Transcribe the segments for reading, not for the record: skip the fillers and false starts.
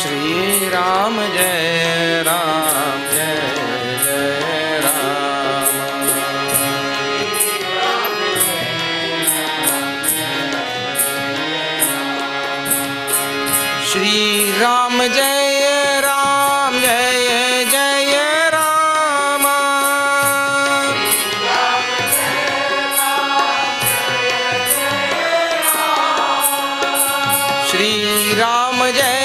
Shri Ram Jai Ram Jai Jai Ram. Shri Ram Jai Ram Jai Jai Ram. Shri Ram Jai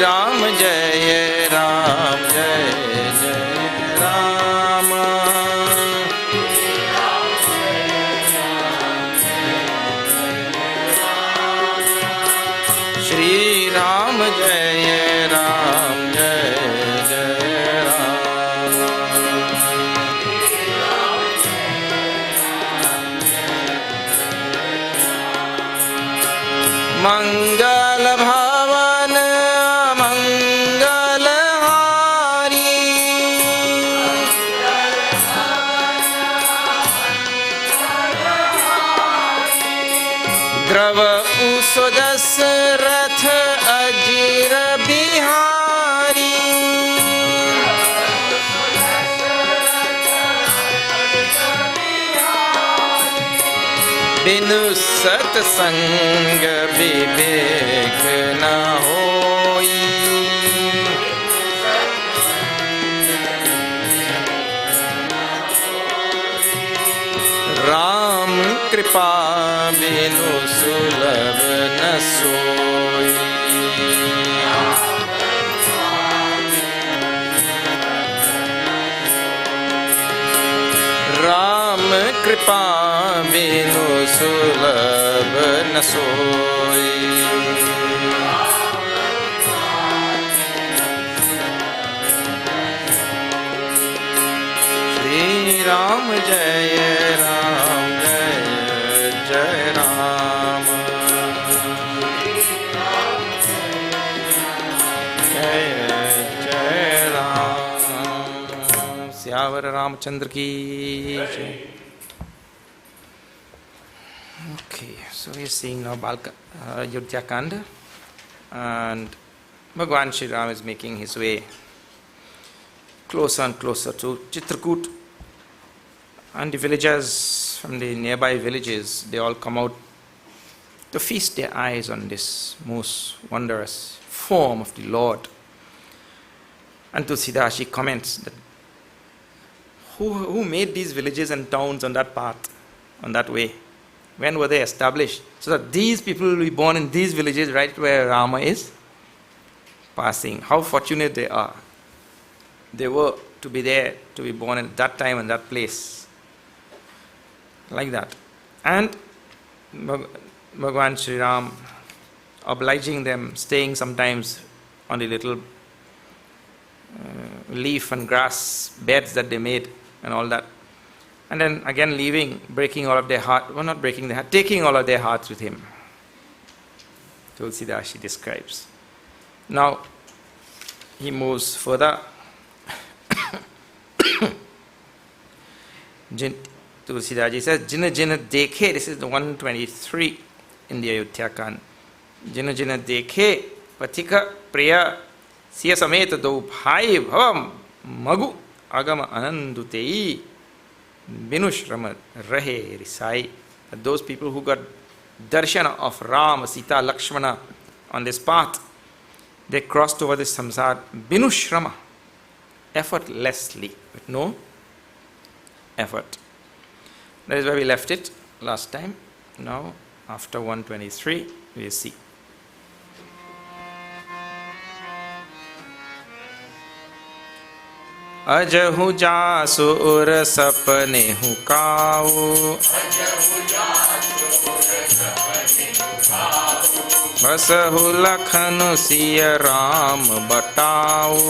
Ram Jai Ram Jai Jai Ram. Shri Ram Jai Ram Jai Jai Ram. Mangal Bhavan द्रव उसदस रथ अजीर बिहारी. बिनु सत्संग विवेक न होई. राम कृपा बिनु सुलभ न सोई. राम कृपा बिनु सुलभ न सोई. श्री राम जय राम जय जय राम. जय जय राम. सियावर रामचंद्र की जय. Okay, so we are seeing now Ayodhya Kanda, and Bhagwan Shri Ram is making his way closer and closer to Chitrakoot, and the villagers from the nearby villages, they all come out to feast their eyes on this most wondrous form of the Lord. And Tulsidas, she comments that who made these villages and towns on that path, on that way? When were they established? So that these people will be born in these villages right where Rama is passing. How fortunate they are. They were to be there, to be born at that time and that place. Like that. And Bhagwan Sri Ram obliging them, staying sometimes on the little leaf and grass beds that they made and all that. And then again leaving, breaking all of their heart, well, not breaking their heart, taking all of their hearts with him. Tulsidas, she describes. Now, he moves further. Tulsidas ji says, Jina Jina Dekhe, this is the 123 in the Ayodhya Kand. Jina Jina Dekhe, Patika Priya, Siya Sameta Do Bhai Bhavam Magu Agama Anandutei. Binushrama Rahe Risai. Those people who got darshan of Ram, Sita, Lakshmana on this path, they crossed over this samsara Binushrama, effortlessly, with no effort. That is where we left it last time. Now, after 123, we will see. अजहु जासुर सपने हुकाऊ. बसहु लखन सिय राम बटाऊ.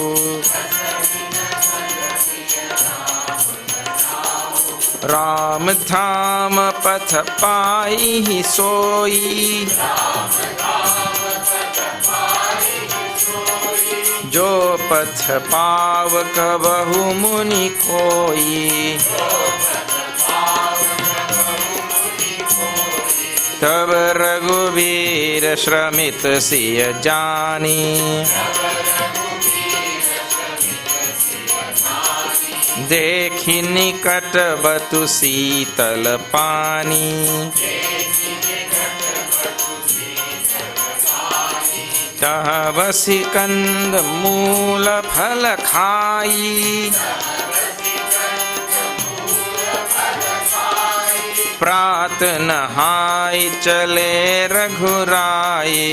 राम धाम पथ पाई ही सोई. जो पथ पावक बहु मुनि कोई, तब रघुवीर श्रमित सिय जानी, देखि निकट बतु शीतल पानी, तह बसी कंद मूल फल खाई, प्रात नहाय चले रघुराई,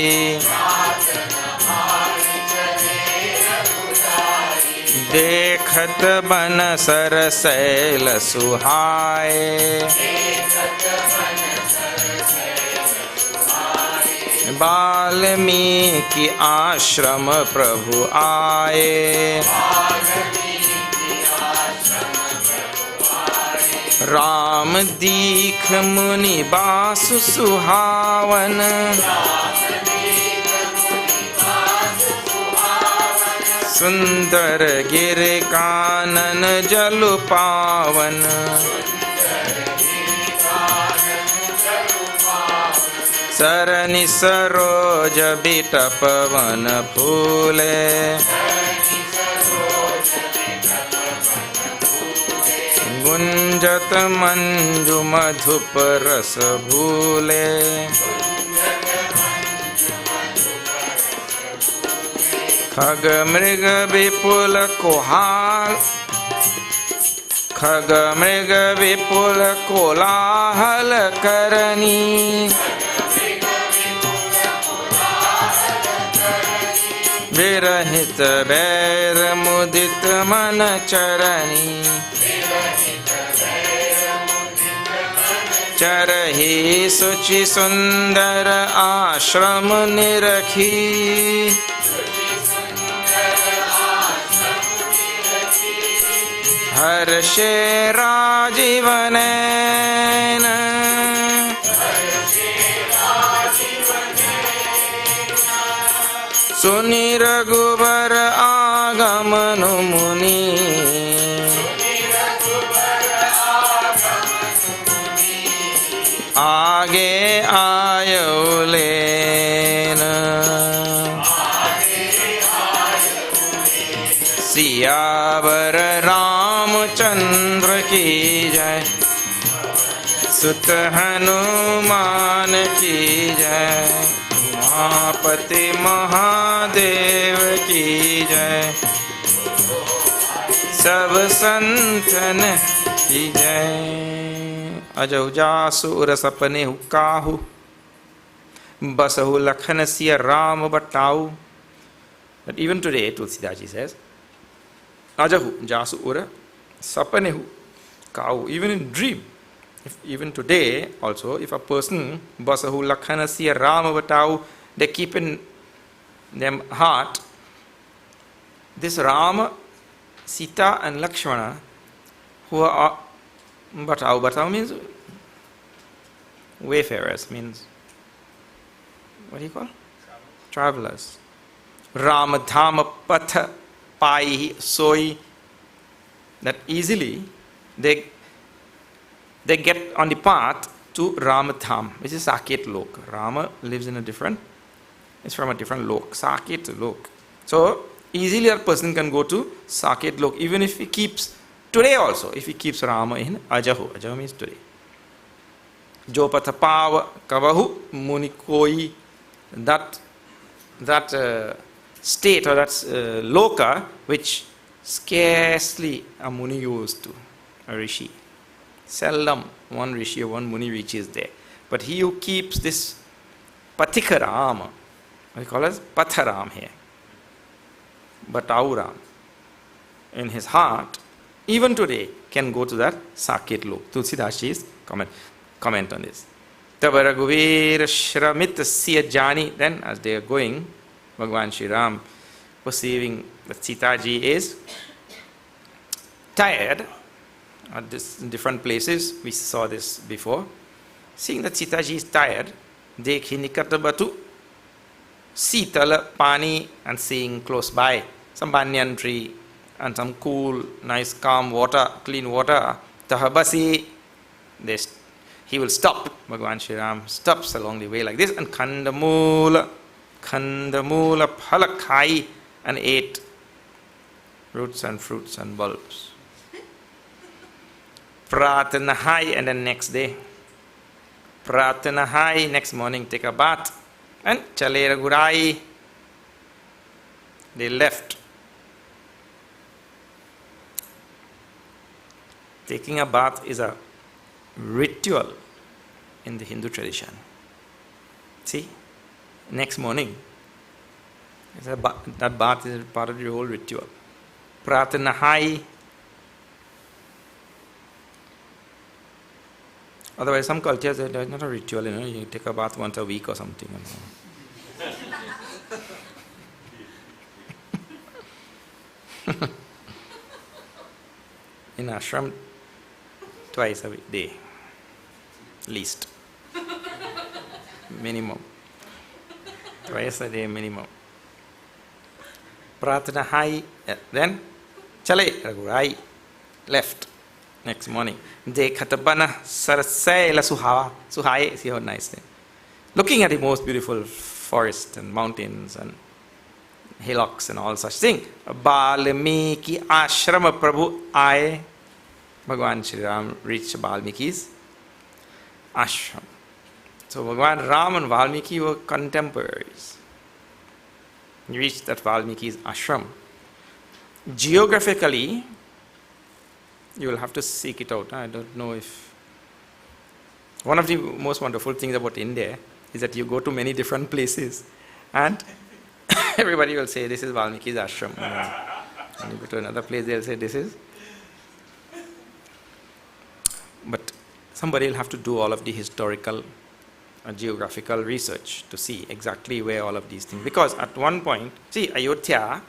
देखत बन सरसैल सुहाए, वाल्मीकि आश्रम प्रभु आए, राम दीख मुनि बासु सुहावन, सुंदर गिर कानन जलु पावन, सरनि सरोज बिटप वन फूले, गुंजत मंजु मधुप रस भूले, खग मृग विपुल कोहाल, खग मृग विपुल कोलाहल करनी, विरहित बैर मुदित मन चरनी, चरहि सुचि सुंदर आश्रम निरखी, हर्षे राजीव नयन, सुनि रघुबर आगमन मुनि, आगे आयो लेन, सियावर रामचंद्र की जय, सुत हनुमान की जय, उमापति महादेव की जय, सब संतन की जय। अजौ जासु उर सपने काहू, बसहु Lakhan Siya Ram बटाऊ. But even today, Tulsidaji says, Ajahu jasu ura sapanehu kau. Even in dream, even today also, if a person basahu lakhana siya rama vatau, they keep in their heart this Rama, Sita and Lakshmana, who are Batau. Batau means wayfarers, means what do you call? Travelers. Ramadhama patha pai soi, that easily they get on the path to Ramadham, which is Saket Lok. Rama lives in a different, it's from a different Lok, Saket Lok. So easily a person can go to Saket Lok, even if he keeps, today also, if he keeps Rama in Ajahu. Ajahu means today. Jo patha pava kavahu muni koi, that state or that loka which scarcely a muni used to, a rishi. Seldom one rishi or one muni reaches there. But he who keeps this patikaram, we call it patharam here, batauram, in his heart, even today can go to that Saket Lok. Tulsidasji's comment on this. Tabaraguvir Shramit Siya Jani. Then as they are going, Bhagavan Shri Ram, perceiving that Sitaji is tired at different places, we saw this before. Seeing that Sitaji is tired, Dekhi Nikatabatu Sitala Pani, and seeing close by some banyan tree, and some cool, nice, calm water, clean water, tahabasi, he will stop. Bhagavan Sri Ram stops along the way like this, and khandamula phala khai, and ate roots and fruits and bulbs. Pratanahai, and then next day, Pratanahai, next morning take a bath, and Chalera Gurai, they left. Taking a bath is a ritual in the Hindu tradition. See, next morning, that bath is part of the whole ritual. Pratanahai. Otherwise, some cultures, there's not a ritual, you take a bath once a week or something. In ashram, twice a day, least. Minimum. Twice a day minimum. Pratanahai, then Chale Ragurai, left. Next morning. Dekhatabana Sarasela Suhai, see how nice name. Looking at the most beautiful forest and mountains and hillocks and all such thing. Balmiki Ashrama Prabhu Aye. Bhagavan Sri Ram reached Balmiki's ashram. So Bhagavan Ram and Valmiki were contemporaries. He reached that Valmiki's ashram. Geographically, you will have to seek it out. I don't know if... One of the most wonderful things about India is that you go to many different places and everybody will say, this is Valmiki's ashram. And you go to another place, they'll say, this is... But somebody will have to do all of the historical geographical research to see exactly where all of these things... Because at one point, see, Ayodhya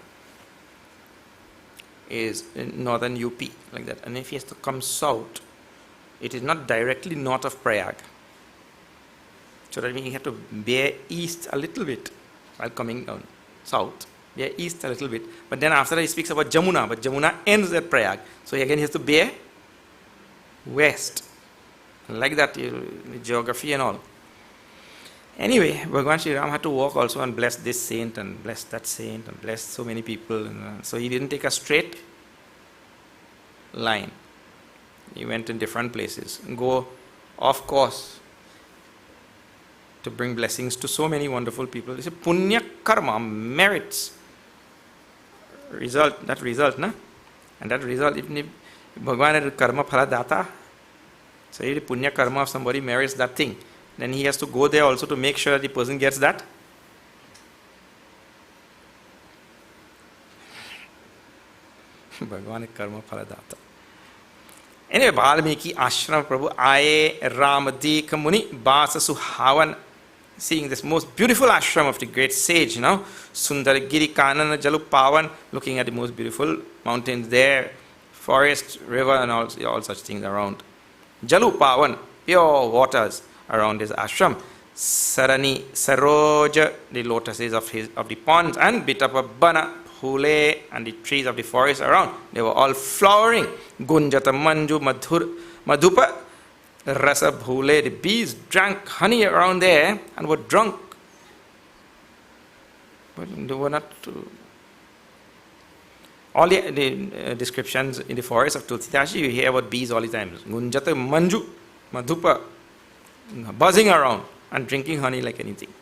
is in northern UP, like that. And if he has to come south, it is not directly north of Prayag. So that means he has to bear east a little bit while coming down south. Bear east a little bit. But then after that he speaks about Jamuna, but Jamuna ends at Prayag. So again he has to bear west. Like that, geography and all. Anyway, Bhagavan Sri Ram had to walk also and bless this saint and bless that saint and bless so many people. And, so he didn't take a straight line. He went in different places and go off course to bring blessings to so many wonderful people. It's a punya karma, merits. Result, na? And that result, even if Bhagavan had karma phala data, so if the punya karma of somebody merits that thing, then he has to go there also to make sure that the person gets that. Bhagavan karma phaladata. Anyway, Valmiki Ashram Prabhu Aye Ramadika Muni Basa Suhavan, seeing this most beautiful ashram of the great sage, Sundaragiri Kanana Jalu Pavan, looking at the most beautiful mountains there, forest, river, and all such things around. Jalu Pavan, pure waters around his ashram. Sarani Saroja, the lotuses of the ponds, and Bitapa Bana, Hule, and the trees of the forest around. They were all flowering. Gunjata Manju Madhupa Rasa Bhule, the bees drank honey around there and were drunk. But they were not... all the descriptions in the forest of Tulsidashi, you hear about bees all the time. Gunjata Manju Madhupa, buzzing around and drinking honey like anything.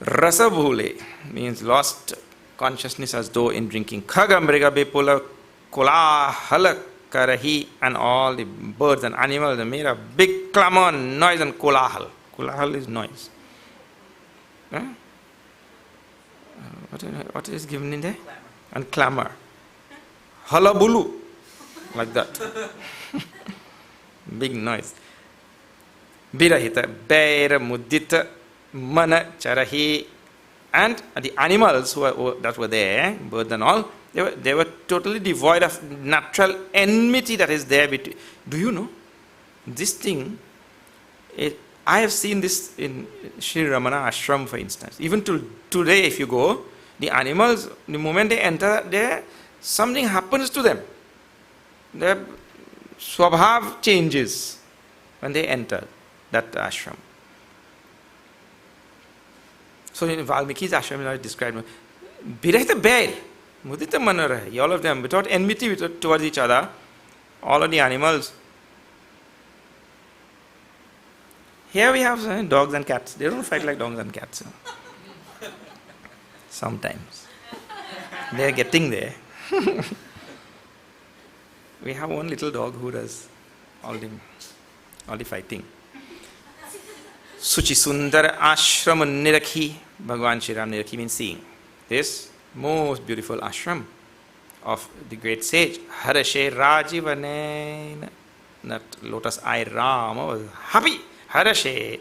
Rasa Bhule means lost consciousness as though in drinking. Khagamriga Bepula Kola Halak Karahi, and all the birds and animals, they made a big clamor, noise, and kolahal. Kolahal is noise. Huh? What is given in there? Clamor. And clamor. Halabulu. Like that. Big noise. Birahita, Beira, Mudita, Mana, Charahi, and the animals that were there, birds and all, they were totally devoid of natural enmity that is there between. Do you know? This thing, I have seen this in Sri Ramana Ashram, for instance. Even till today, if you go, The animals, the moment they enter there, something happens to them. Their swabhav changes when they enter that ashram. So in Valmiki's ashram, I described, Birahita Bear, Mudita Manara, all of them, without enmity towards each other, all of the animals. Here we have dogs and cats. They don't fight like dogs and cats. Sometimes. They are getting there. We have one little dog who does all the fighting. Suchi Sundar Ashram Nirakhi. Bhagavan Shri Ram Nirakhi means seeing. This most beautiful ashram of the great sage. Harashe Rajivanen. That lotus eye Rama was happy. Harashe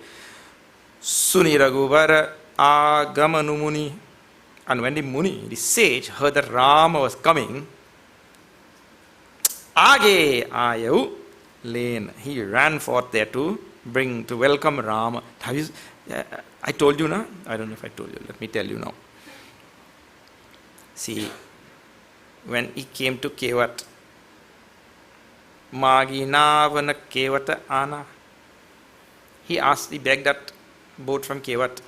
Suni Raghuvara Agamanu Muni. And when the Muni, the sage, heard that Rama was coming, Age Ayahu Lane. He ran forth there to welcome Rama. I told you now? I don't know if I told you. Let me tell you now. See, when he came to Kevat, Maginavana Kevata Ana, he begged that boat from Kevat.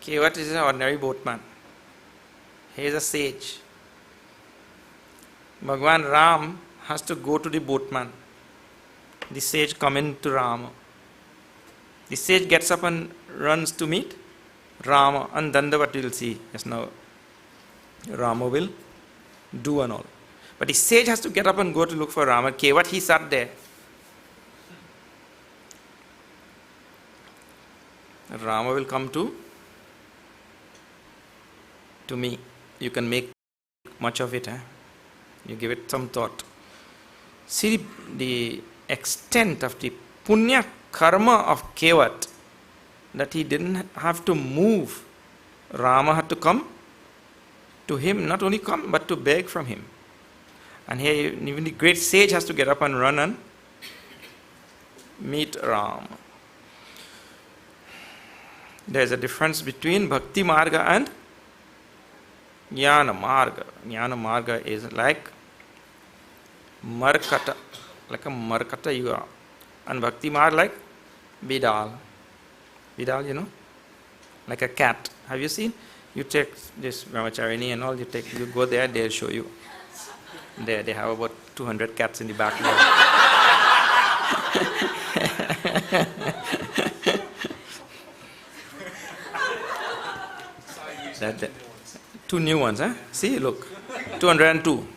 Kevat is an ordinary boatman. He is a sage. Bhagavan Ram has to go to the boatman. The sage come in to Rama. The sage gets up and runs to meet Rama, and Dandavat will see. Yes, now Rama will do and all. But the sage has to get up and go to look for Rama. Kevat, he sat there. Rama will come to me. You can make much of it. You give it some thought. See the extent of the punya karma of Kevat, that he didn't have to move. Rama had to come to him, not only come, but to beg from him. And here even the great sage has to get up and run and meet Rama. There is a difference between Bhakti Marga and Jnana Marga. Jnana Marga is like Markata, like a Markata Yuga. And Bhakti Marga like Vidal. Vidal, you know? Like a cat. Have you seen? You take this Brahmacharini and all, you go there, they'll show you. There, they have about 200 cats in the back there. That. Two new ones, huh? See, look. 202.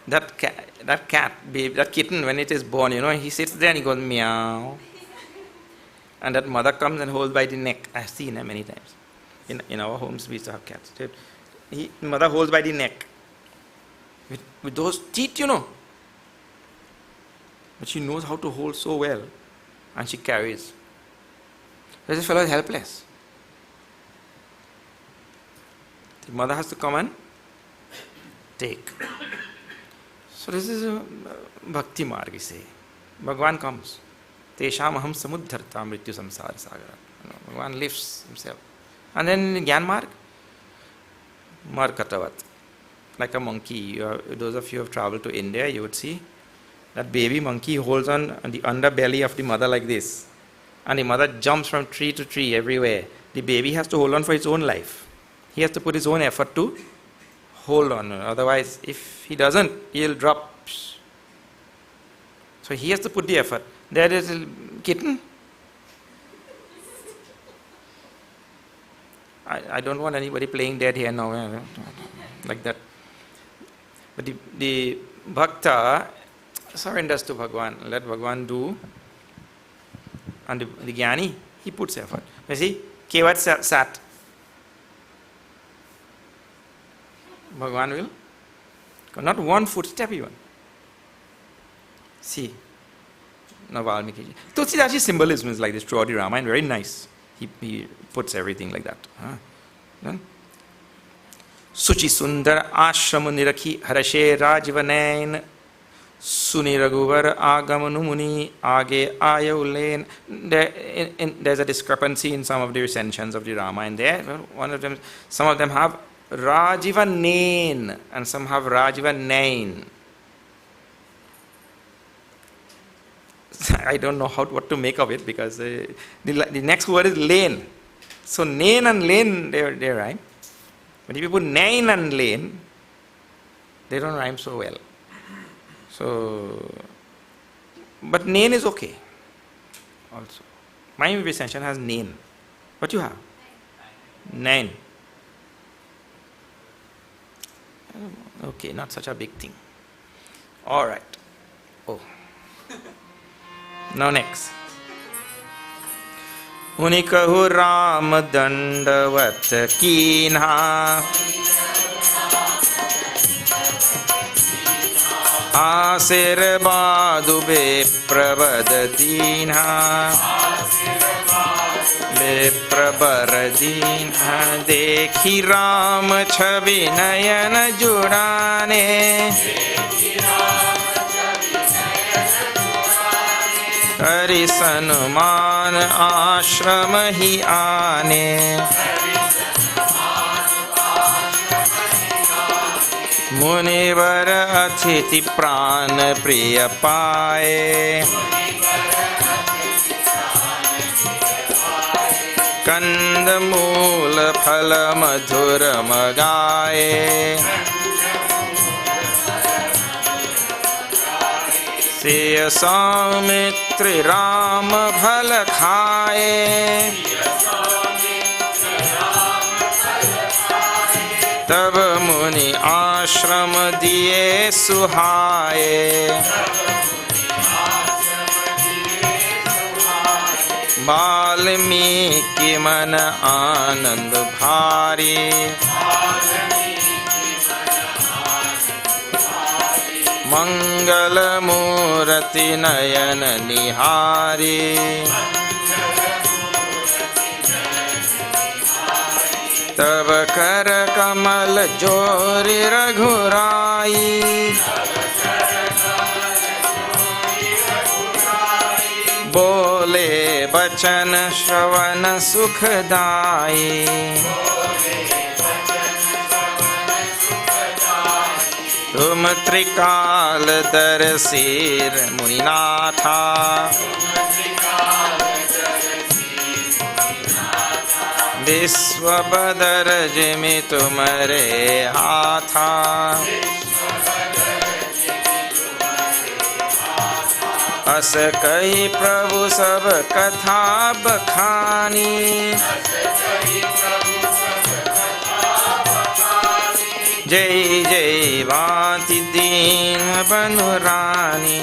That cat, baby, that kitten, when it is born, he sits there and he goes meow. And that mother comes and holds by the neck. I've seen her many times. In our homes, we used to have cats. Mother holds by the neck. With those teeth, But she knows how to hold so well. And she carries. This fellow is helpless. The mother has to come and take. So this is a bhakti margi say. Bhagavan comes. Tesham aham samudharta mrityu samsara sagara. Bhagavan lifts himself. And then in Gyan Marg, Markatavat. Like a monkey. Those of you who have traveled to India, you would see that baby monkey holds on the underbelly of the mother like this. And the mother jumps from tree to tree everywhere. The baby has to hold on for its own life. He has to put his own effort to hold on. Otherwise, if he doesn't, he'll drop. So he has to put the effort. There is a kitten. I don't want anybody playing dead here now. Like that. But the bhakta surrenders to Bhagavan. Let Bhagavan do. And the jnani, he puts effort. You see, Kevat sat. Bhagavan will. Not one footstep even. See. Now Valmiki. Tulsidas' symbolism is like this throughout the Ramayana. Very nice. He puts everything like that. Suchi Sundar Ashram Nirakhi Harashe Rajvanain Suni Raghuvar Agamanu Muni Age Ayaulen. There's a discrepancy in some of the recensions of the Ramayana there. One of them, some of them have Rajiva Nain and some have Rajiva Nain. I don't know what to make of it because the next word is lane. So Nain and lane, they rhyme. But if you put Nain and lane, they don't rhyme so well. So, but Nain is okay also. My recension has Nain. What you have? Nain. Okay, not such a big thing. All right. Oh. Now next. Unikahu Ram Dandavat Kinha Asirabadu Bepravadadinha Bepravaradinha Dekhi Ram Chhavi Nayan Judane Hari Sanuman Ashram Hi Aane Munivar Athiti Pran Priya Paye Kandamula Phala Madhura Magaye Siya Saumitri Ram Bhala Khaye Tab Muni Ashram Diye Suhaye Balmiki Man Anand Bhari Mangala Murati Nayana Nihari Tava Kara Kamal Jori Raghurai Bole Bachan Shravana Sukhadai Tum Trikal Darasir Muninatha Vishwabadar Jimi Tumare Hatha As Kai Prabhu Sab Katha Bakhani Jai Jai Vati Deen Banurani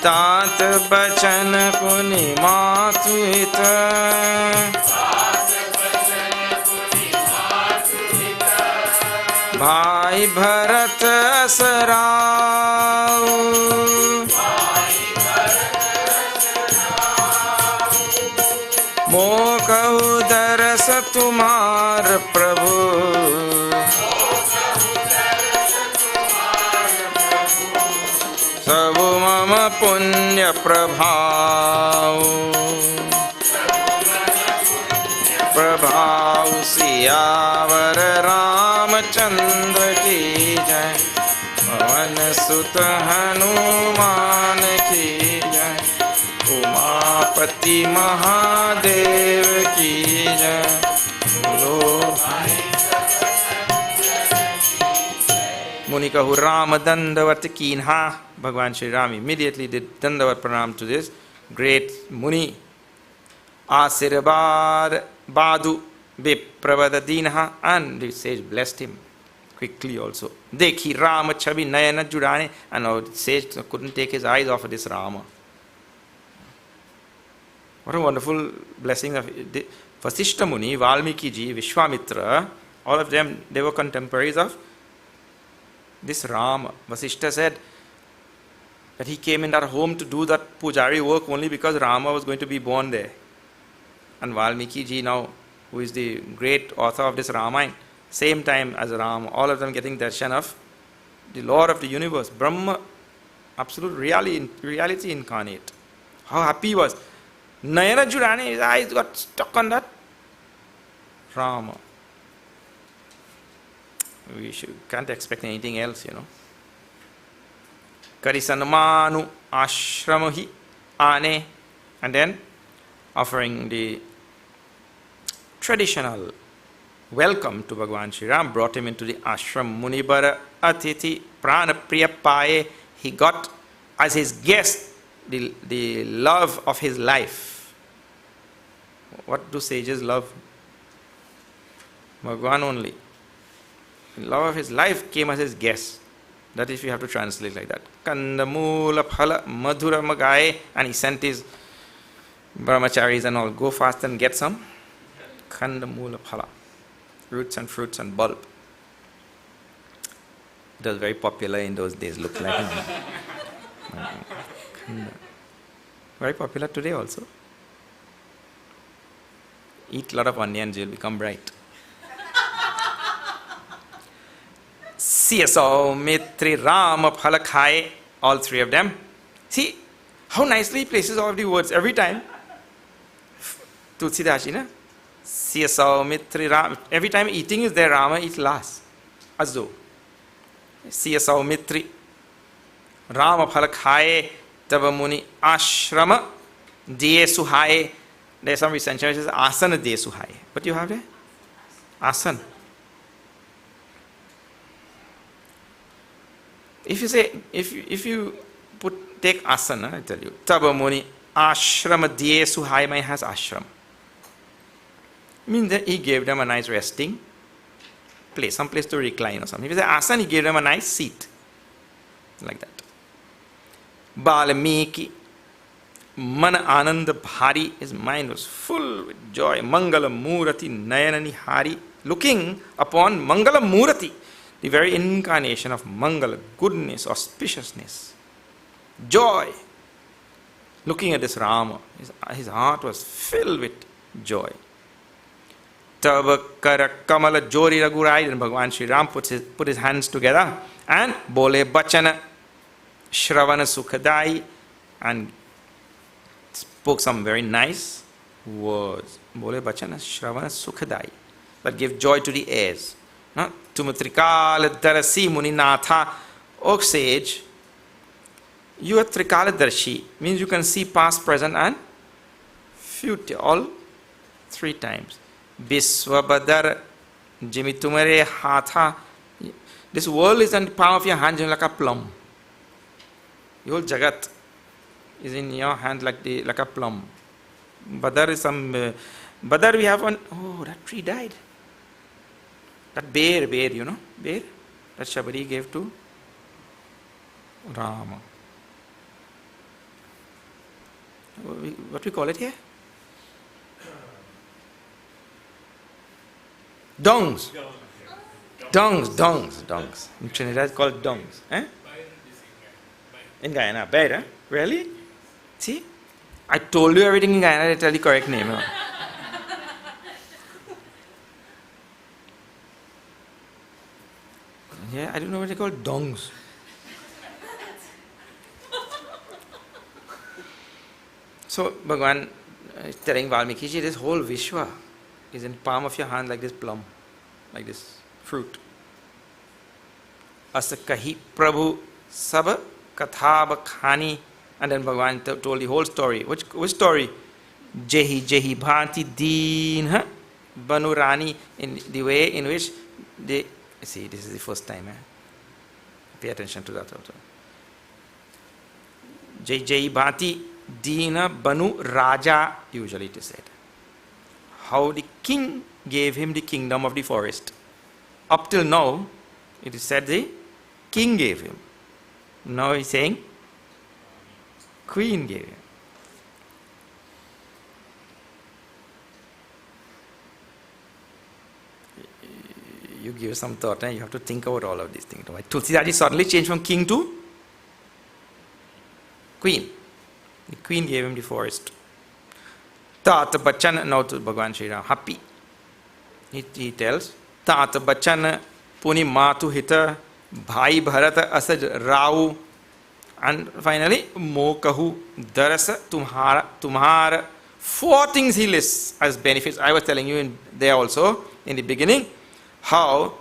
Tat Bachan Puni Matuita Bhai Bharat Asarao Mokahu Daras Tumar Prabhu Sabu Mama Punya Prabhav Prabhav Siyavar Ramachandra Ki Jai Pavan Sut Hanuman Ki Jai Umapati Mahadev Ki Jai Bolo Munikahu Ram Dandavat Kinha. Bhagavan Shri Ram immediately did Dandavat Pranam to this great Muni. Asirabad Badu Vipravadadinha, and the sage blessed him quickly also. Dekhi Rama Chabi Nayana Judane, and now the sage couldn't take his eyes off of this Rama. What a wonderful blessing of Vasishta Muni, Valmiki ji, Vishwamitra, all of them, they were contemporaries of this Rama. Vasishta said that he came in that home to do that pujari work only because Rama was going to be born there. And Valmiki ji now, who is the great author of this Ramayana, Same time as Ram, all of them getting darshan of the Lord of the universe, Brahma, absolute reality incarnate. How happy he was. Nayana Jurani, his eyes got stuck on that Rama. Can't expect anything else, Karisanamanu Ashramahi Ane, and then offering the traditional welcome to Bhagavan Sri Ram, brought him into the ashram. Munibara Atiti Prana Priya Paye, he got as his guest the love of his life. What do sages love? Bhagavan only. The love of his life came as his guest. That is, you have to translate like that. Kandamula Phala Madhura Magaye, and he sent his brahmacharis and all, go fast and get some Kandamula Phala, roots and fruits and bulb. It was very popular in those days, looked like. Very popular today also. Eat a lot of onions, you'll become bright. Siyaso, Mitri, Rama, Phalakhaye, all three of them. See how nicely he places all of the words every time. Tulsidashi, na? Siyaso, Mitri, Rama. Every time eating is there, Rama eats last. As though. Siyaso, Mitri, Rama, Phalakhaye, Tavamuni, Ashrama, Diye Suhaye. There's some recension which says Asana Diye Suhaye. What do you have there? Asana. If you say, if you take asana, I tell you, Tabamuni Ashrama Diye Suhaimai has ashram. Means that he gave them a nice resting place, some place to recline or something. If you say asana, he gave them a nice seat. Like that. Balamiki Mana Ananda Bhari, his mind was full with joy. Mangala Murati Nayanani Hari, looking upon Mangala Murati, the very incarnation of Mangala, goodness, auspiciousness, joy. Looking at this Rama, his heart was filled with joy. Tabakara Kamala Jori Ragurai, and Bhagavan Sri Ram put his hands together and Bole Bachana Shravana Sukhadai, and spoke some very nice words. Bole Bachana Shravana Sukhadai, that give joy to the ears. Tumutrikala Darasi Muninatha, O sage, you are Trikala Darshi, means you can see past, present and future, all three times. Biswabadar Jimitumare Hatha, this world is in the palm of your hand like a plum. Your whole Jagat is in your hand like a plum. Badar is some, Badar we have one, oh, that tree died. That bear, bear, that Shabari gave to Rama. What we call it here? Dongs. Dongs. In Trinidad it's called dongs. Eh? In Guyana, bear, eh? Really? See? I told you everything in Guyana, I tell the correct name. Yeah, I don't know what they call dongs. So Bhagavan is telling Valmiki ji, this whole Vishwa is in the palm of your hand like this plum, like this fruit. Asa kahi Prabhu sab katha khani, and then Bhagavan told the whole story. Which story? Jehi bhanti deen banurani, in the way in which they. See, this is the first time. Pay attention to that also. Jai Bhati Dina Banu Raja, usually it is said. How the king gave him the kingdom of the forest. Up till now, it is said the king gave him. Now he is saying queen gave him. You give some thought, and you have to think about all of these things. Why Tulsidaji suddenly changed from king to queen. The queen gave him the forest. Tat Bachan, now to Bhagavan Sri Ram, happy. He tells, तात बचन पुनि मातु हित भाई Bharat असज Rao. And finally, mokahu darasa tumhara. 4 things he lists as benefits. I was telling you in there also in the beginning how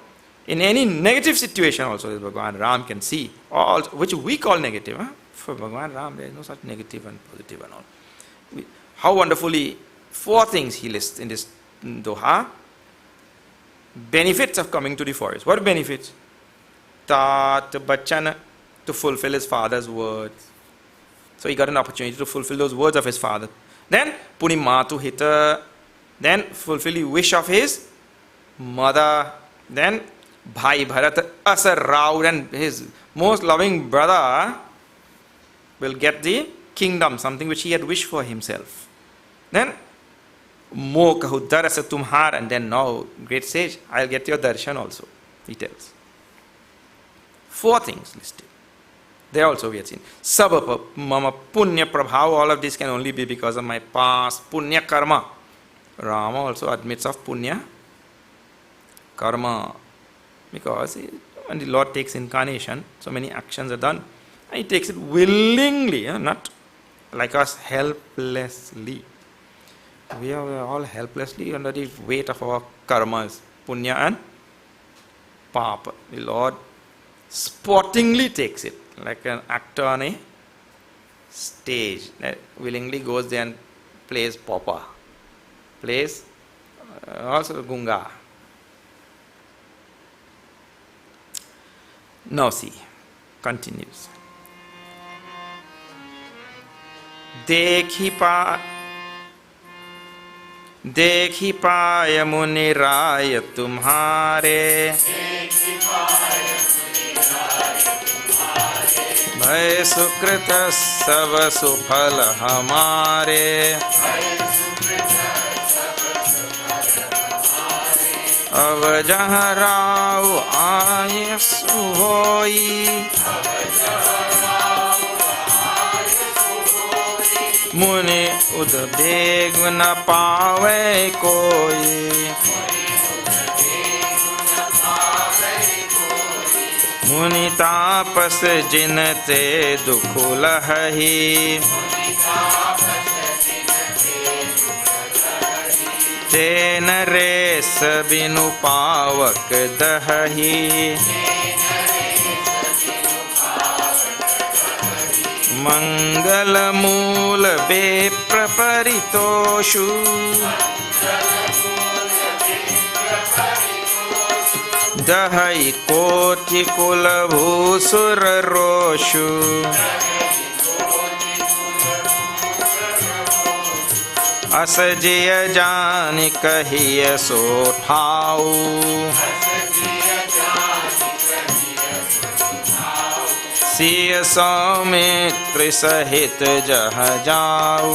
in any negative situation also Bhagavan Ram can see all which we call negative. For Bhagavan Ram there is no such negative and positive and all. How wonderfully 4 things he lists in this Doha. Benefits of coming to the forest. What benefits? Tat bachana, to fulfill his father's words. So he got an opportunity to fulfill those words of his father. Then Punimatu Hita, then fulfill the wish of his mother. Then Bhai Bharat Asar Rao, and his most loving brother will get the kingdom, something which he had wished for himself. Then Mokahu Darasa Tumhar, and then now, great sage, I'll get your darshan also, he tells. 4 things listed. There also we have seen. Sabapa, mama, punya prabhav, all of this can only be because of my past punya karma. Rama also admits of punya karma. Because when the Lord takes incarnation, so many actions are done. And he takes it willingly, not like us helplessly. We are all helplessly under the weight of our karmas, punya and papa. The Lord sportingly takes it, like an actor on a stage that willingly goes there and plays papa, plays also gunga. Now see, continues. देखी पाय मुनि राय तुम्हारे, भय सुकृत सब सुफल हमारे, अब जहाँ राव आए सुहोई, मुनि उद्वेग न पावे कोई, मुनि तापस जिनते दुख लहही, ते नरेश बिनु पावक दहही, मंगल मूल बेप्र परितोषु, दहई कोटि कुल भूसुर रोषु, अस जिय जान कहिय सो ठाऊ, सिय सौमित्र सहित जह जाऊ,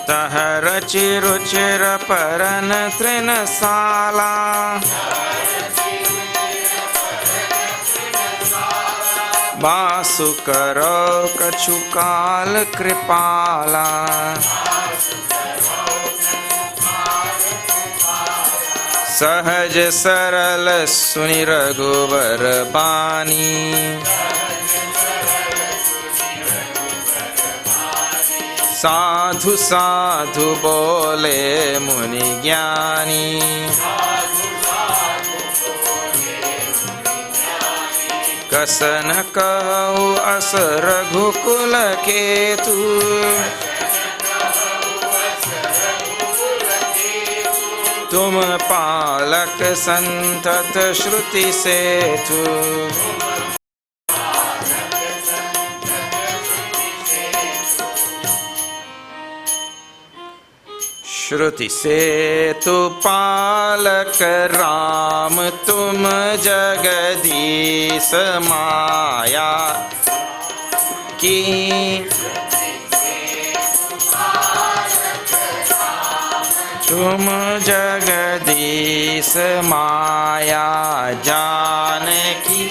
तह रुचिर परन तृणशाला, बासु करो कछु काल कृपाला, सहज सरल सुनि रघुवर बानी, साधु साधु बोले मुनि ज्ञानी, कसन कहु अस रघुकुल केतु, तुम पालक संतत श्रुति सेतु, श्रुति सेतु पालक राम तुम जगदीश माया की, तुम जगदीश माया जानकी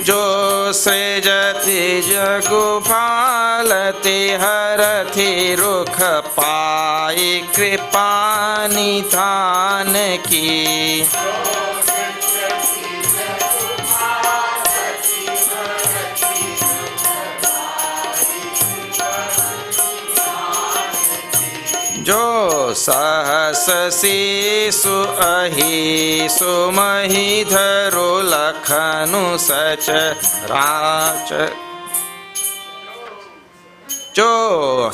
जो सृजति जगुपालति हरति रुख पाई कृपा निधान की जो सहस शीसु अहि सुमहि धरु लखनु सच राच जो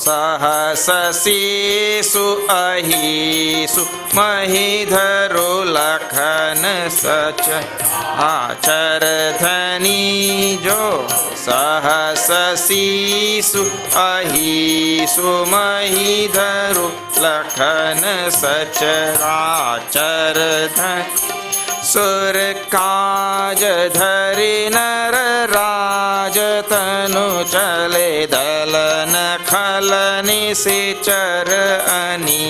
सहस शीसु अहि सुमहि धरु लखन सच आचर धनी जो सहस शीसु अहि सुमहि धरु लखन सचराचर धन सुर काज धरि नर राज तनु चले दलन खलनि सिचर अनि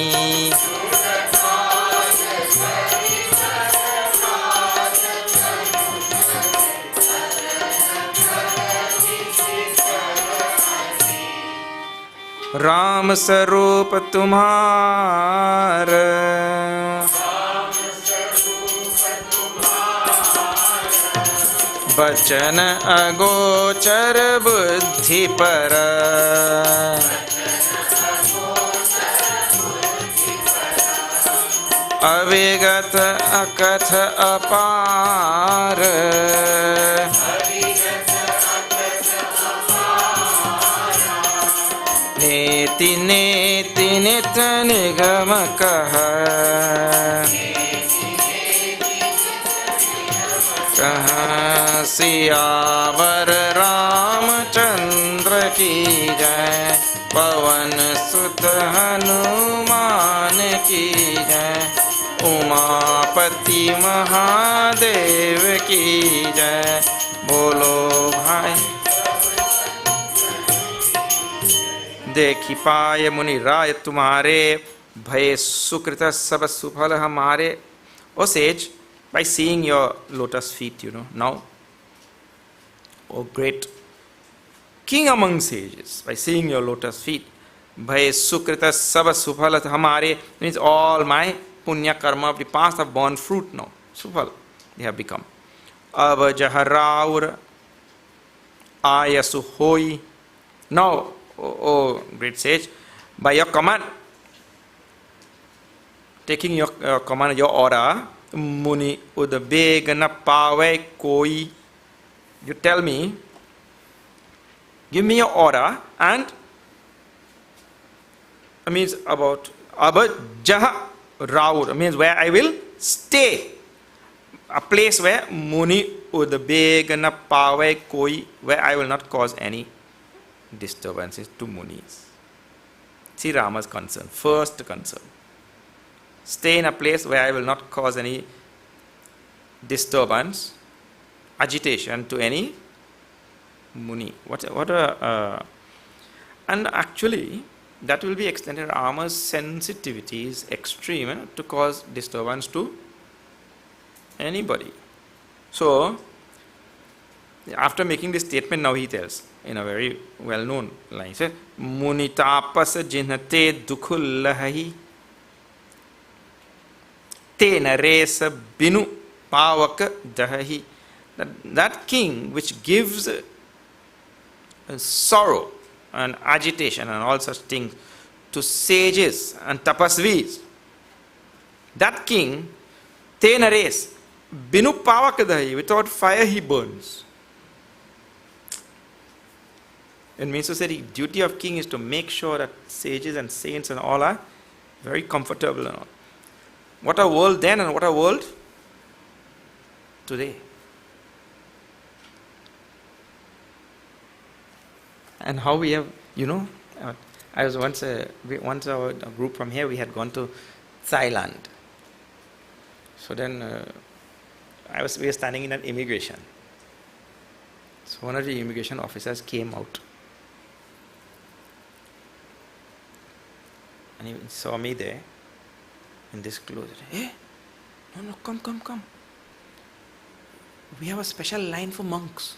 राम स्वरूप तुम्हार बचन अगोचर बुद्धि पर अविगत अकथ अपार नेति नेति नित निगम कह सियावर रामचंद्र की जय पवन सुत हनुमान की जय उमापति महादेव की जय बोलो भाई देखी पाए मुनि राय तुम्हारे भय सुकृत सब सुफल हमारे ओ says by seeing your lotus feet, now, oh great king among sages, by seeing your lotus feet, bhai sukrita sab sufala hamare, means all my punya karma of the past have borne fruit now, sufal, they have become. Ab jaharaur ayasu hoi, now, oh great sage, by your command, taking your command, your order, Muni udbeg na pawe koi. You tell me, give me your order, and it means about abajah raur means where I will stay, a place where Muni udbeg na pawe koi, where I will not cause any disturbances to Munis. See Rama's concern, first concern. Stay in a place where I will not cause any disturbance, agitation to any Muni. And actually, that will be extended. Rama's sensitivity is extreme to cause disturbance to anybody. So, after making this statement, now he tells in a very well-known line, he says, Muni tapas jinhate dukhullahi Tena resa binu pavaka dahi. That king which gives sorrow and agitation and all such things to sages and tapasvis, that king, tena res binu pavaka dahi, without fire he burns. It means to say the duty of king is to make sure that sages and saints and all are very comfortable and all. What a world then and what a world today. And how we have, I was once a group from here, we had gone to Thailand. So then we were standing in an immigration. So one of the immigration officers came out. And he saw me there. In this clothes, hey, no, come. We have a special line for monks.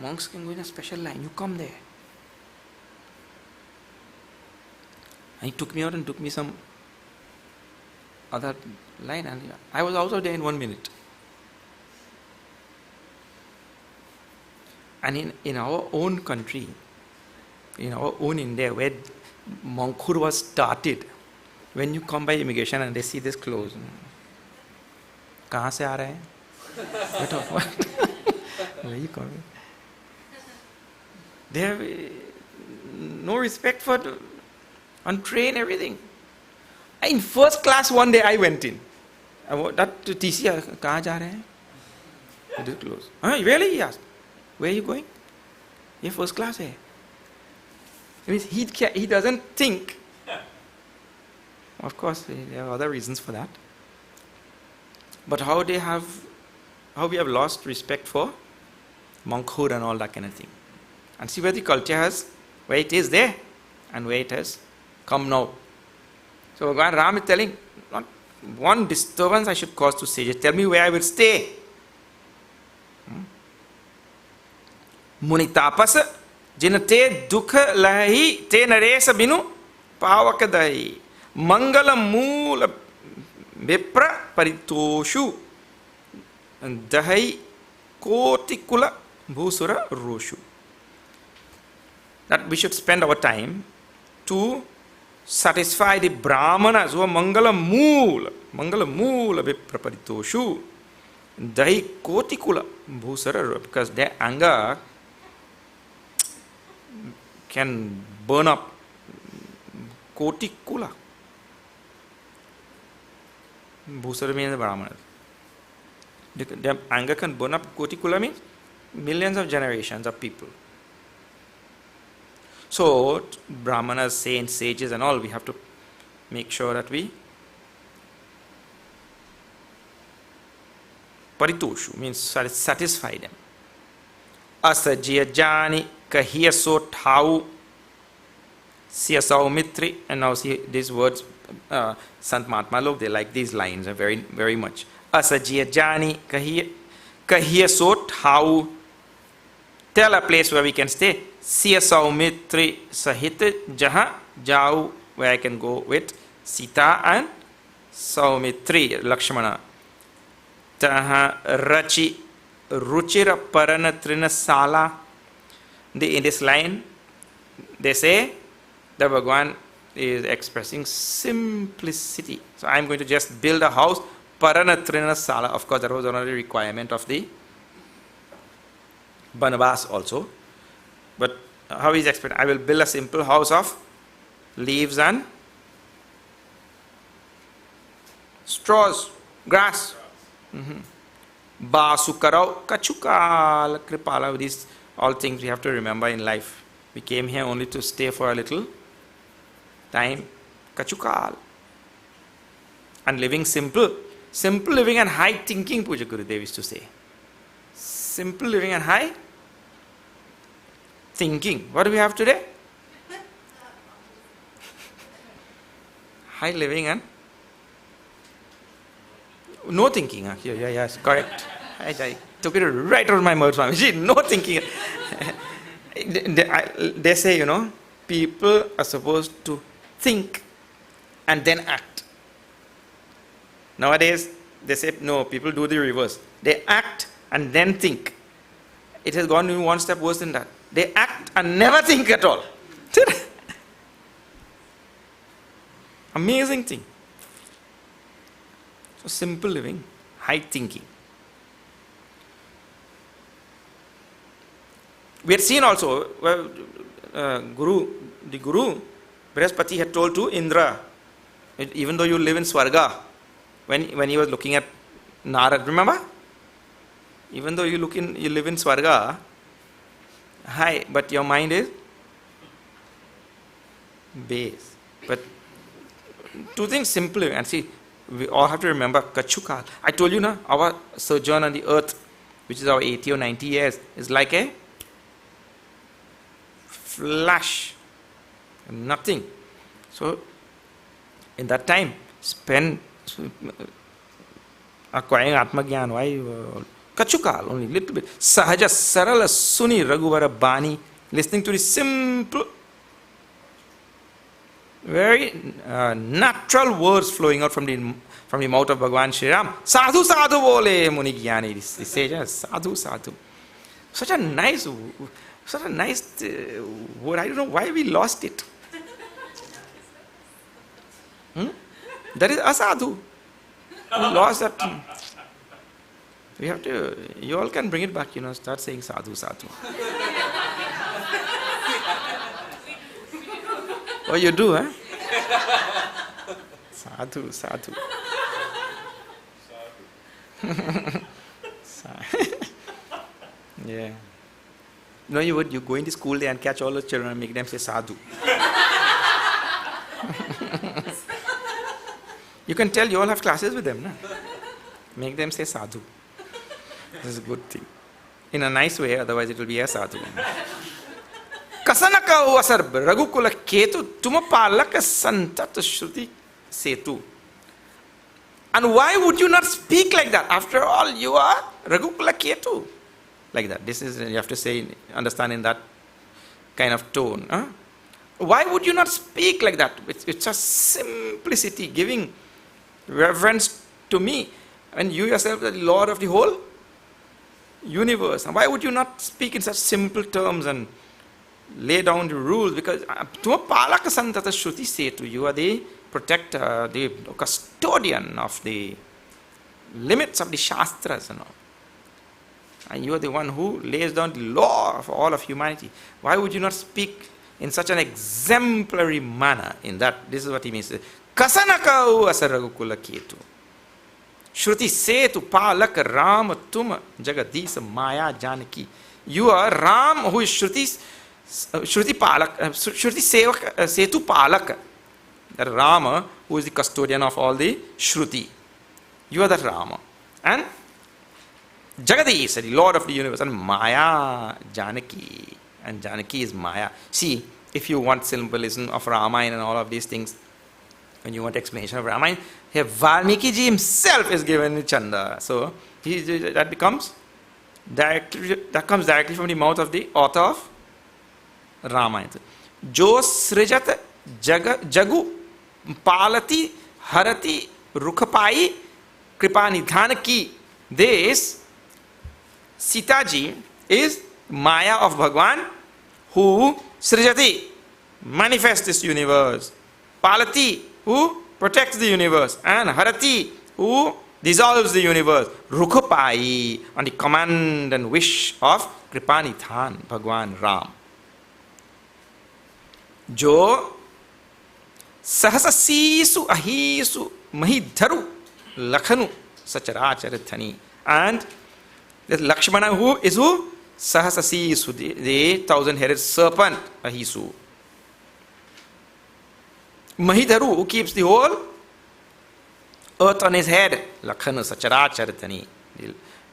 Monks can go in a special line. You come there. And he took me out and took me some other line, and I was out of there in 1 minute. And in our own country, in our own India, where monkhood was started, when you come by immigration and they see this clothes, कहाँ से आ रहे हैं? Where are you coming? They have no respect for on train, everything. In first class one day I went in. That TC, कहाँ जा रहे हैं? It is closed. Really? He asked. Where are you going? ये first class है. It means he doesn't think. Of course, there are other reasons for that. But how we have lost respect for monkhood and all that kind of thing. And see where the culture where it is there and where it has come now. So Bhagavan Ram is telling, not one disturbance I should cause to sages. Tell me where I will stay. Muni tapas jinate dukha lahi te naresa binu pavaka dahi mangala moola vipra paritoshu dahi kotikula bhusura roshu. That we should spend our time to satisfy the brahmanas who are mangala moola vipra paritoshu dahi kotikula bhusura, because their anger can burn up kotikula. Bhusara means the brahmanas. Their anger can burn up. Kotikula means millions of generations of people. So brahmanas, saints, sages and all, we have to make sure that we paritoshu means satisfy them. Asajya jani kahiya so thau siyasau mitri. And now see these words, Sant Mahatma Lok, they like these lines very, very much. Asajya jani kahiya so thau. Tell a place where we can stay. Siyasau mitri sahit jaha jau, where I can go with Sita and Saumitri, Lakshmana. Taha rachi ruchira paranatrina sala. In this line, they say that Bhagavan is expressing simplicity. So I am going to just build a house, paranatrina sala. Of course, that was another requirement of the Banavas also. But how is expressed? I will build a simple house of leaves and straws, grass. Basukarau, Kachukal, Kripala. These all things we have to remember in life. We came here only to stay for a little time. Kachukal. And living simple. Simple living and high thinking, Puja Gurudev used to say. Simple living and high thinking. What do we have today? High living and no thinking. Yes, correct. I took it right out of my mouth, Swami. No thinking. They say, people are supposed to think and then act. Nowadays, they say, no, people do the reverse. They act and then think. It has gone even one step worse than that. They act and never think at all. Amazing thing. So simple living, high thinking. We had seen also, the Guru, Brihaspati had told to Indra, even though you live in Swarga, when he was looking at Narad, remember? Even though you live in Swarga, high, but your mind is base. But two things simple, and see, we all have to remember Kachukal. I told you, our sojourn on the earth, which is our 80 or 90 years, is like a flash. Nothing. So, in that time, spend acquiring Atma Gyan. Why Kachukal, only little bit. Sahaja Sarala Suni Raghuvara Bani, listening to the simple, very natural words flowing out from the mouth of Bhagavan Shri Ram. Sadhu sadhu bole muni gyani. This says sadhu sadhu. Such a nice word. I don't know why we lost it. That is asadhu. We lost that. We have to. You all can bring it back. Start saying sadhu sadhu. Oh, you do, huh? Sadhu, sadhu. Yeah. You go into school there and catch all the children and make them say sadhu. You can tell you all have classes with them, no? Make them say sadhu. This is a good thing. In a nice way, otherwise it will be a sadhu. Kasanaka vasar Raghukula Ketu Tumapalaka Santat Shruti Setu. And why would you not speak like that? After all, you are Raghukula Ketu. Like that. This is, you have to say, understand in that kind of tone. Huh? Why would you not speak like that? It's a simplicity, giving reverence to me. And you yourself are the Lord of the whole universe. And why would you not speak in such simple terms and lay down the rules? Because Tumapalaka Santata Shruti Setu, you are the protector, the custodian of the limits of the Shastras and all. And you are the one who lays down the law of all of humanity. Why would you not speak in such an exemplary manner in that? This is what he means. Kasanakau asaragukula ketu. Shruti setu palak Ram tum jagadisa maya janaki. You are Ram who is Shruti palak, Shruti setu palak. That Rama who is the custodian of all the Shruti. You are that Rama. And Jagadisa, the Lord of the universe, and Maya, Janaki. And Janaki is Maya. See, if you want symbolism of Ramayana and all of these things, when you want explanation of Ramayana, here Valmiki ji himself is given the Chanda. So that comes directly from the mouth of the author of Ramayana. Jo srijat jagu palati harati rukhapai kripanidhan ki. This Sitaji is Maya of Bhagwan who srijati, manifests this universe. Palati, who protects the universe. And Harati, who dissolves the universe. Rukhapai, on the command and wish of Kripanithan, Bhagwan Ram. Jo sahasasisu ahisu mahidharu lakhanu sacharacharitani. And this Lakshmana who? Sahasasisu, the thousand-headed serpent, Ahisu. Mahidharu, who keeps the whole earth on his head, Lakhana Sacharacharitani,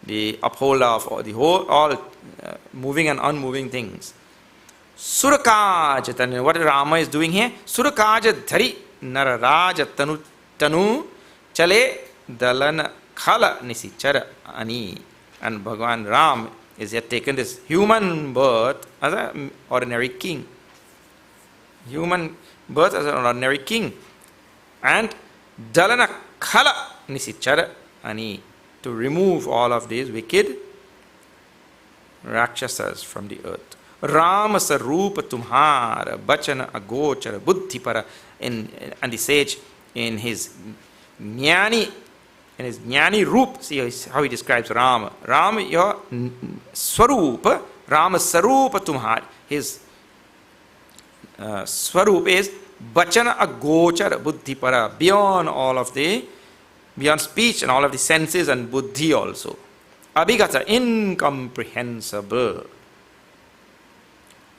the upholder of all moving and unmoving things. Surakajatani, what Rama is doing here? Surakajadhari Nararaja Tanu Chale Dalana Khala Nisichara Ani. And Bhagavan Ram is yet taken this human birth as an ordinary king. Human birth as an ordinary king. And Dalana Khala Nisichara Ani, to remove all of these wicked Rakshasas from the earth. Rama Sarupa Tumhara Bachana Agochara Buddhipara. And the sage in his Jnani Roop, see how he describes Rama. Rama, your Swarupa, Rama Sarupa Tumhar. His Swarup is Bachana Agochara Buddhipara, beyond speech and all of the senses and buddhi also. Abhigata, incomprehensible.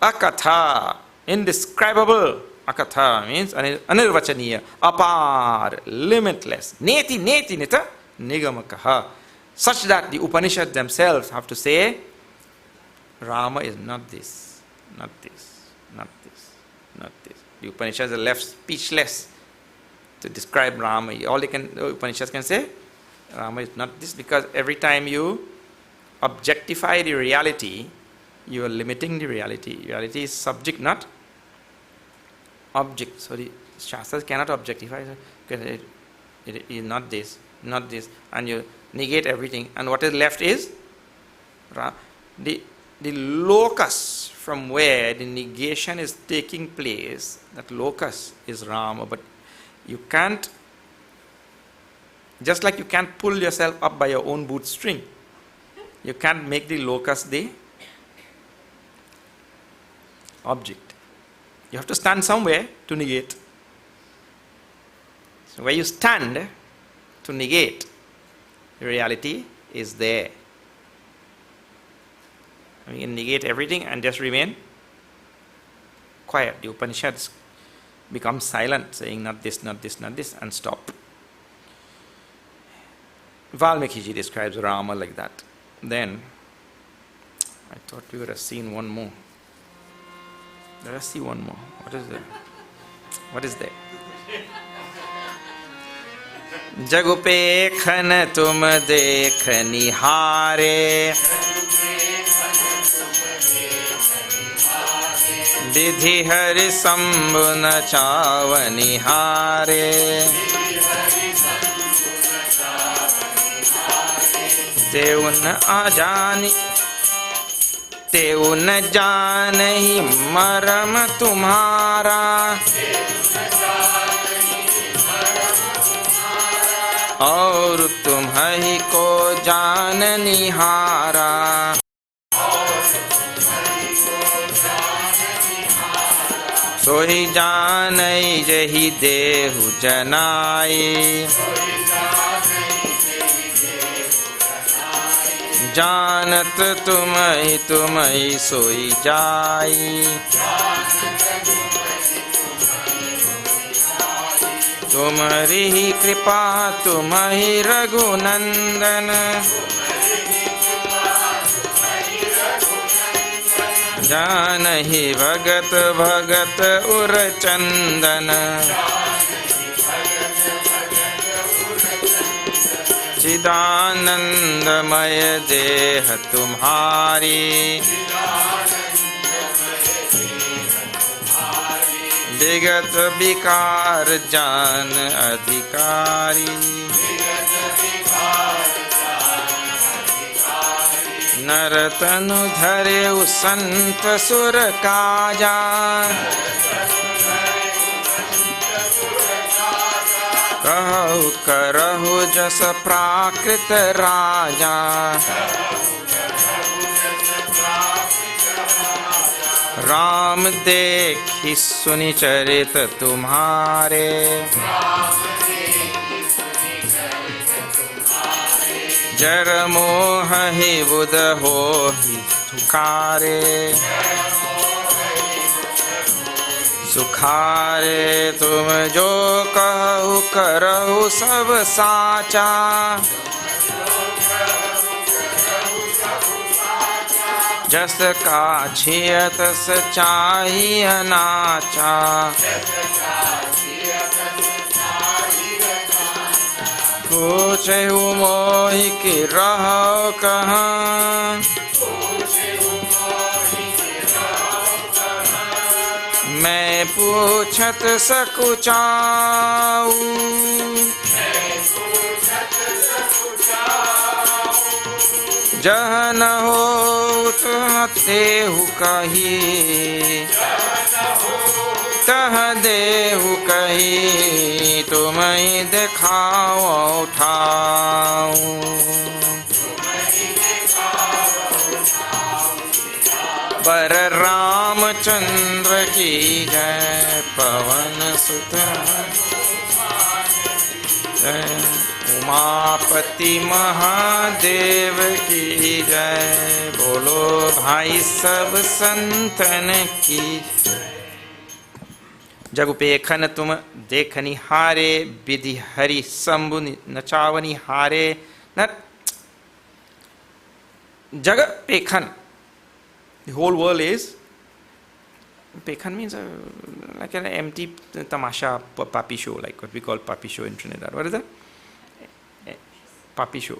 Akatha, indescribable. Akatha means anirvachaniya, apar, limitless. Neti, neti, nita, nigamakaha. Such that the Upanishads themselves have to say, Rama is not this, not this, not this, not this. The Upanishads are left speechless to describe Rama. All the Upanishads can say, Rama is not this, because every time you objectify the reality, you are limiting the reality. Reality is subject, not object. Sorry, Shastras cannot objectify. It is not this, not this, and you negate everything. And what is left is the locus from where the negation is taking place. That locus is Rama, but you can't. Just like you can't pull yourself up by your own bootstring, you can't make the locus the object. You have to stand somewhere to negate. So where you stand to negate, the reality is there. You can negate everything and just remain quiet. The Upanishads become silent, saying not this, not this, not this, and stop. Valmiki describes Rama like that. Then, I thought we would have seen one more. Let us see one more. What is there? What is there? Jagupekhan tum dekh nihare, vidhi hari sambhu nachavani hare. तेउ न जानहि मरम तुम्हारा, और तुम्हि को जान निहारा। सोहि जानई जहि देहु जनाई, जानत तुम्हि सोई जाई। तुम्हारी ही कृपा तुम्हि रघुनंदन, जानहि भगत भगत उर चंदन। चिदानंदमय देह तुम्हारी, विगत विकार जान अधिकारी। नरतनु धरेउ संत सुर काजा, कहु करहु जस प्राकृत राजा। राम देखि सुनि चरित तुम्हारे, जर मोहि बुध होहि सुखारे। सुखारे तुम जो कहु करहु सब साचा, जस काछिय तस चाहिय नाचा। पूछहु मोहि कि रहौ कहाँ, मैं पूछत सकुचाऊ। जह न हो तेहु कही, तह देहु कही। तुम्हि देखाओ ठाऊ, पर रामचंद्र की जय। पवन सुत जय, उमापति महादेव की जय। बोलो भाई सब संतन की। जगुपेखन तुम देखनि हारे, विधि हरि शंभु नचावनि हारे। न जग पेखन, the whole world is. Pekhan means like an empty tamasha, puppy show, like what we call puppy show in Trinidad. What is that? Puppy show.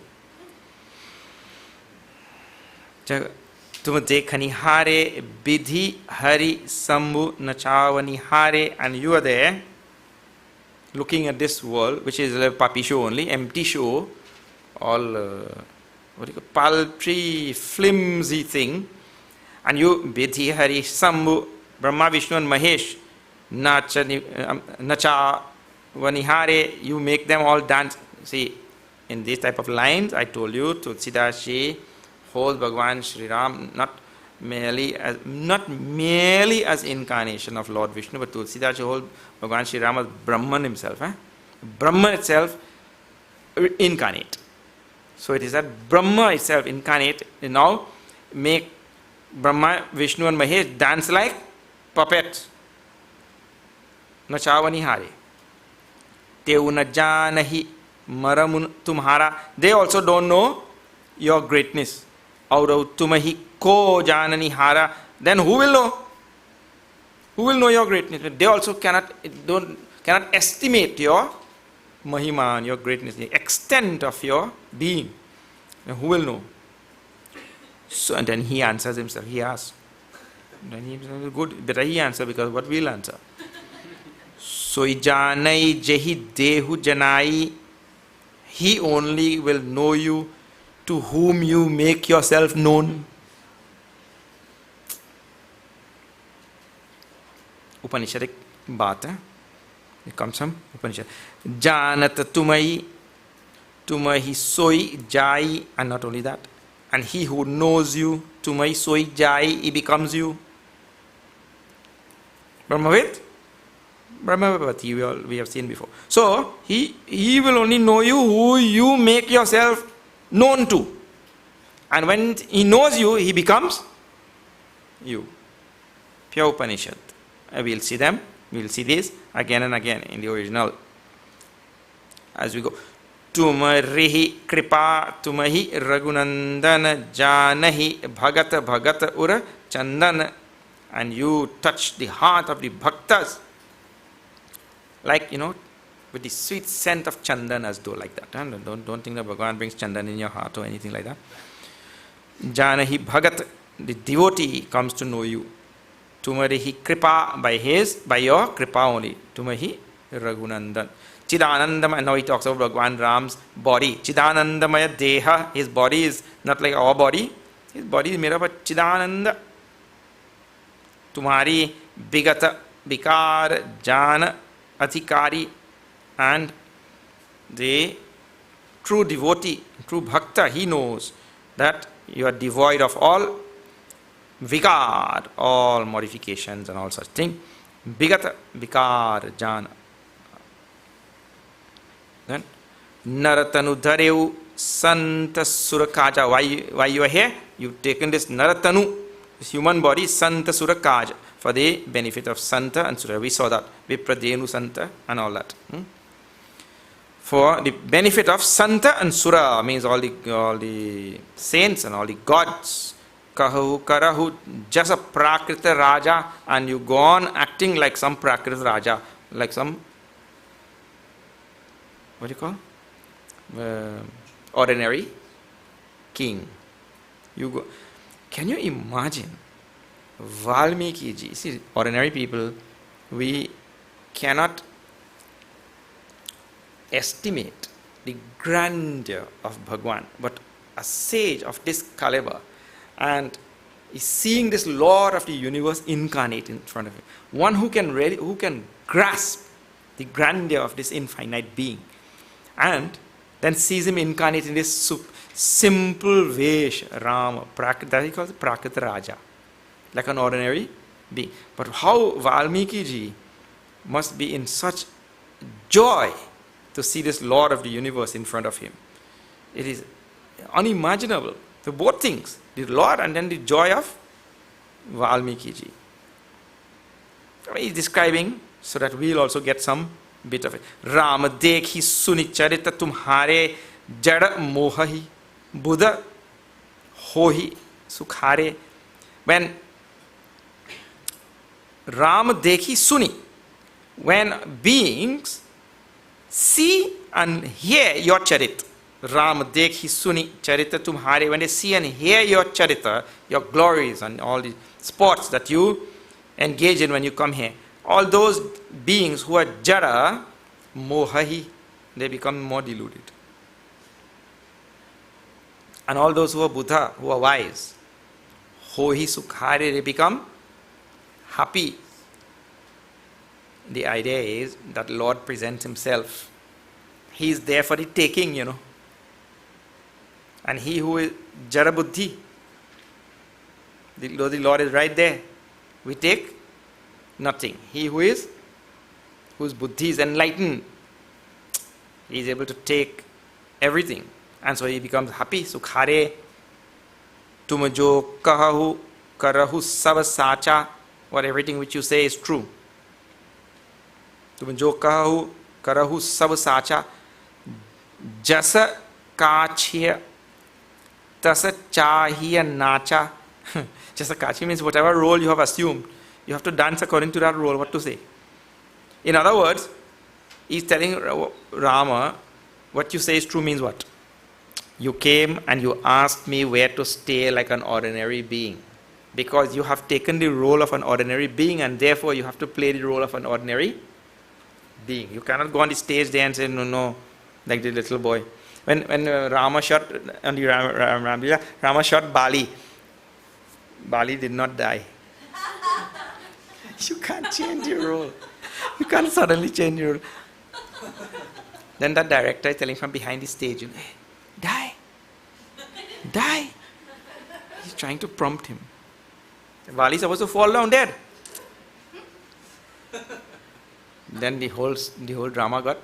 तुम देखनी हारे विधि Hari Shambhu nachavani hare, and you are there looking at this world, which is a puppy show only, empty show, all what do you call, paltry, flimsy thing, and you Vidhi Hari Sambhu Brahma Vishnu and Mahesh Nacha Vanihare, you make them all dance. See, in this type of lines I told you, Tulsidashi holds Bhagavan Sri Ram not merely as incarnation of Lord Vishnu, but Tulsidashi holds Bhagavan Sri Ram as Brahman himself. Brahman itself incarnate. So it is that Brahma itself incarnate now make Brahma, Vishnu and Mahesh dance like puppets. Nachavani hare. Teu na janahi maramun tumhara. They also don't know your greatness. Aurau tumahi ko janani hara. Then who will know? Who will know your greatness? They also cannot estimate your mahima and your greatness, the extent of your being. Now who will know? So, and then he answers himself. He asks. Then he says, good, better he answer, because what will answer? Soi janai jehi dehu janai. He only will know you to whom you make yourself known. Upanishadic baat. It comes from Upanishad. Janat tumai soi jai, and not only that. And he who knows you, tumai soi jai, he becomes you. Brahmavid? Brahmavati, we have seen before. So, he will only know you who you make yourself known to. And when he knows you, he becomes you. Pure Upanishad. We will see them. We will see this again and again in the original. As we go. Tumarihi kripa tumahi raghunandana janahi bhagat ura chandan. And you touch the heart of the bhaktas. Like, with the sweet scent of chandan, as though like that. Don't think that Bhagavan brings chandan in your heart or anything like that. Janahi bhagat, the devotee comes to know you. Tumarihi kripa, by your kripa only. Tumahi raghunandan. Chidanandamaya, now he talks about Bhagavan Ram's body. Chidanandamaya deha, his body is not like our body. His body is made up of Chidananda. Tumhari bigata, bikar, jana, adhikari, and the true devotee, true bhakta, he knows that you are devoid of all vikar, all modifications and all such thing. Bigata, vikar, jana. Then Naratanu Dhareu Santa Surakaja. Why you are here? You've taken this Naratanu, this human body, Santa Surakaja, for the benefit of Santa and Sura. We saw that. Vipradenu Santa and all that. For the benefit of Santa and Sura, means all the saints and all the gods. Kahu Karahu, just a Prakrita Raja, and you go on acting like some Prakrita Raja, like some, what do you call? Ordinary king. You go. Can you imagine Valmiki ji? See, ordinary people, we cannot estimate the grandeur of Bhagwan, but a sage of this caliber and is seeing this Lord of the universe incarnate in front of him. One who can grasp the grandeur of this infinite being, and then sees him incarnate in this simple Vesh, Rama, that he calls Prakrita Raja, like an ordinary being. But how Valmiki ji must be in such joy to see this Lord of the universe in front of him. It is unimaginable. So both things, the Lord and then the joy of Valmiki ji. He is describing so that we will also get some bit of it. Ram dekhi suni charita tumhare jada mohahi buddha hohi sukhare. When Ram dekhi suni, when beings see and hear your charit, Ram dekhi suni charita tumhare. When they see and hear your charita, your glories and all the sports that you engage in when you come here, all those beings who are jara, mohahi, they become more deluded. And all those who are Buddha, who are wise, hohi sukhare, they become happy. The idea is that Lord presents himself. He is there for the taking, And he who is jara buddhi, the Lord is right there. We take nothing. He whose buddhi is enlightened, he is able to take everything. And so he becomes happy. Sukhare, tumajo kahahu karahu sab sacha, what everything which you say is true. Tumajo kahahu karahu sab sacha, jasa kachya tasa chahiya nacha. Jasa kachi means whatever role you have assumed, you have to dance according to that role, what to say. In other words, he's telling Rama, what you say is true means what? You came and you asked me where to stay like an ordinary being. Because you have taken the role of an ordinary being and therefore you have to play the role of an ordinary being. You cannot go on the stage there and say, no, like the little boy. When Rama shot on the Rama shot Bali. Bali did not die. You can't change your role. You can't suddenly change your role. Then that director is telling from behind the stage, hey, die. He's trying to prompt him. Bali is supposed to fall down dead. Then the whole drama got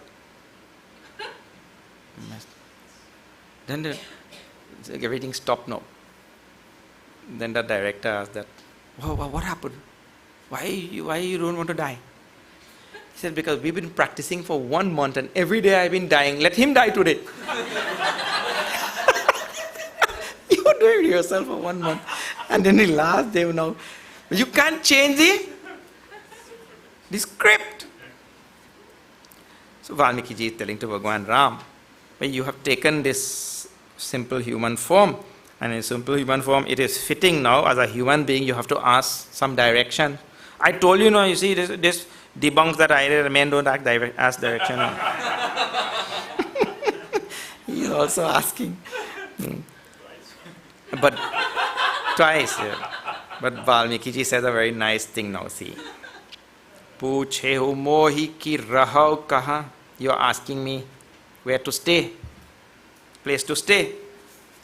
messed. Then everything stopped now. Then the director asked that, what happened? Why you don't want to die? He said, because we've been practicing for 1 month and every day I've been dying. Let him die today. You were doing yourself for 1 month. And then the last day now, you can't change the script. So Valmiki ji is telling to Bhagwan Ram, but you have taken this simple human form. And in simple human form, it is fitting now as a human being, you have to ask some direction. I told you, you see, this debunks that idea, men don't ask direction. He is also asking. But twice. Yeah. But Valmiki ji says a very nice thing now, see. Puche ho mohi ki rahau kaha. You are asking me where to stay, place to stay.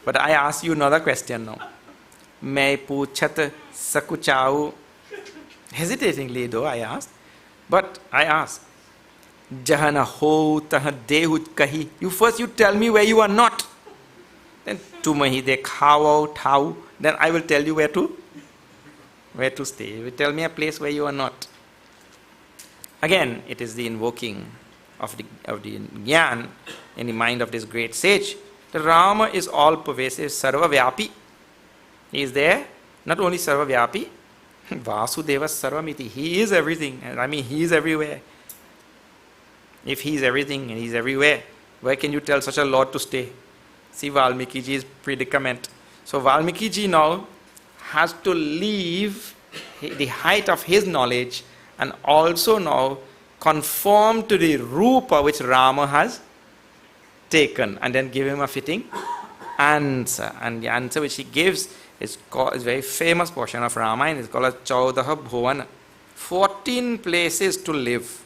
But I ask you another question now. Main puchat sakuchau. Hesitatingly though I asked. But I ask. Jahana ho taha dehu kahi. You tell me where you are not. Then tumahi de khawau thau. Then I will tell you where to stay. You will tell me a place where you are not. Again, it is the invoking of the jnana in the mind of this great sage. The Rama is all pervasive, sarva vyapi. He is there, not only sarva vyapi, Vasudeva sarvamiti. He is everything. I mean, he is everywhere. If he is everything and he is everywhere, where can you tell such a Lord to stay? See Valmiki ji's predicament. So Valmiki ji now has to leave the height of his knowledge and also now conform to the rupa which Rama has taken and then give him a fitting answer. And the answer which he gives is a very famous portion of Ramayana. It's called as Chaudaha Bhuvana. 14 places to live.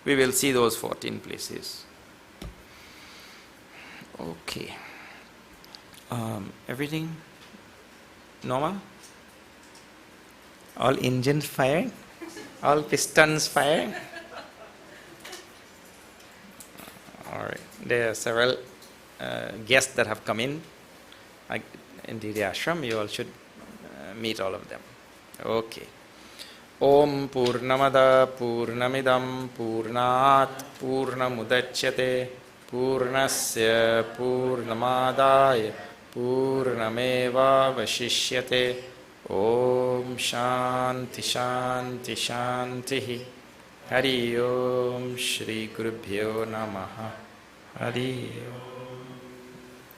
We will see those 14 places. Okay. Everything normal? All engines firing? All pistons firing? Alright. There are several guests that have come in the ashram. You all should meet all of them. Okay. Om Purnamada Purnamidam Purnat Purnamudachyate Purnasya Purnamadaya Purnameva Vashishyate. Om Shanti Shanti Shanti. Hari Om Shri Gurubhyo Namaha. Hari Om.